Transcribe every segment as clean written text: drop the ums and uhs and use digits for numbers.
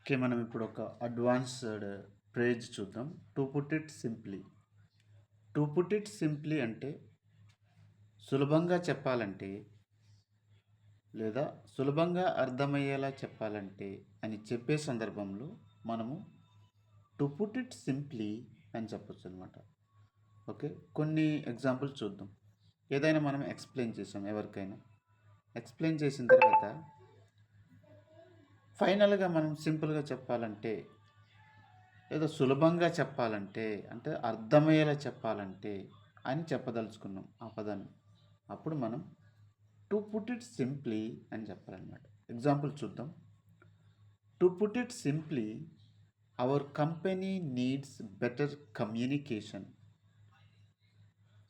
Okay. మనం ఇప్పుడు ఒక అడ్వాన్స్‌డ్ ఫ్రేజ్ చూద్దాం. To put it simply. To put it simply అంటే సులభంగా చెప్పాలంటే లేదా సులభంగా అర్థమయ్యేలా చెప్పాలంటే అని చెప్పే సందర్భంలో మనము టు పుట్ ఇట్ సింప్లీ అని చెప్పొచ్చనమాట. ఓకే. కొన్ని ఎగ్జాంపుల్స్ చూద్దాం. ఏదైనా మనం ఎక్స్‌ప్లెయిన్ చేసాం ఎవరికైనా. ఎక్స్‌ప్లెయిన్ చేసిన తర్వాత ఫైనల్‌గా మనం సింపుల్‌గా చెప్పాలంటే ఏదో సులభంగా చెప్పాలంటే అంటే అర్థమయ్యేలా చెప్పాలంటే అని చెప్పదలుచుకున్నాం ఆ పదాన్ని. అప్పుడు మనం టు పుట్ ఇట్ సింప్లీ అని చెప్పాలన్నమాట. ఎగ్జాంపుల్ చూద్దాం. To put it simply our company needs better communication.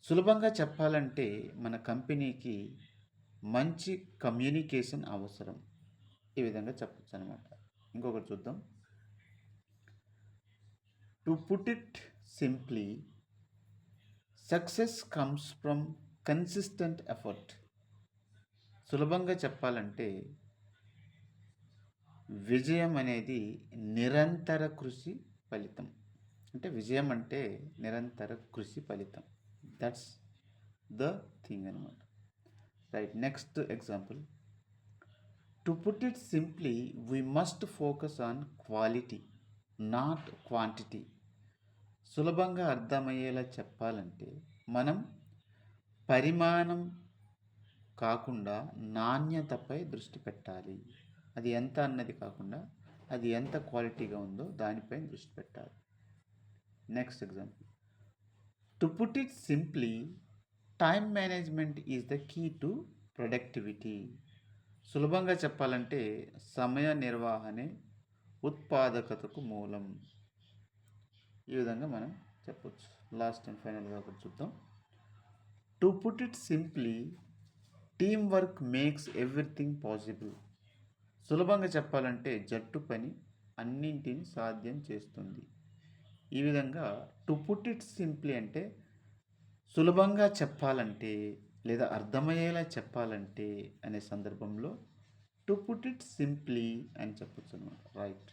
సులభంగా చెప్పాలంటే మన కంపెనీకి మంచి కమ్యూనికేషన్ అవసరం. ఈ విధంగా చెప్పొచ్చు అనమాట. ఇంకొకటి చూద్దాం. To put it simply success comes from consistent effort. సులభంగా చెప్పాలంటే విజయం అనేది నిరంతర కృషి ఫలితం. అంటే విజయం అంటే నిరంతర కృషి ఫలితం. దట్స్ ద థింగ్ అనమాట. Right. Next example. To put it simply we must focus on quality not quantity. సులభంగా అర్థమయ్యేలా చెప్పాలంటే మనం పరిమాణం కాకుండా నాణ్యతపై దృష్టి పెట్టాలి. అది ఎంత అన్నది కాకుండా అది ఎంత క్వాలిటీగా ఉందో దానిపై దృష్టి పెట్టాలి. Next example. To put it simply time management is the key to productivity. సులభంగా చెప్పాలంటే సమయ నిర్వహణే ఉత్పాదకతకు మూలం. ఈ విధంగా మనం చెప్పొచ్చు. లాస్ట్ అండ్ ఫైనల్గా ఒకటి చూద్దాం. To put it simply team work makes everything possible. సులభంగా చెప్పాలంటే జట్టు పని అన్నింటిని సాధ్యం చేస్తుంది. ఈ విధంగా టు పుట్ ఇట్ సింప్లీ అంటే సులభంగా చెప్పాలంటే లేదా అర్థమయ్యేలా చెప్పాలంటే అనే సందర్భంలో టు పుట్ ఇట్ సింప్లీ అని చెప్పొచ్చు అనమాట. రైట్.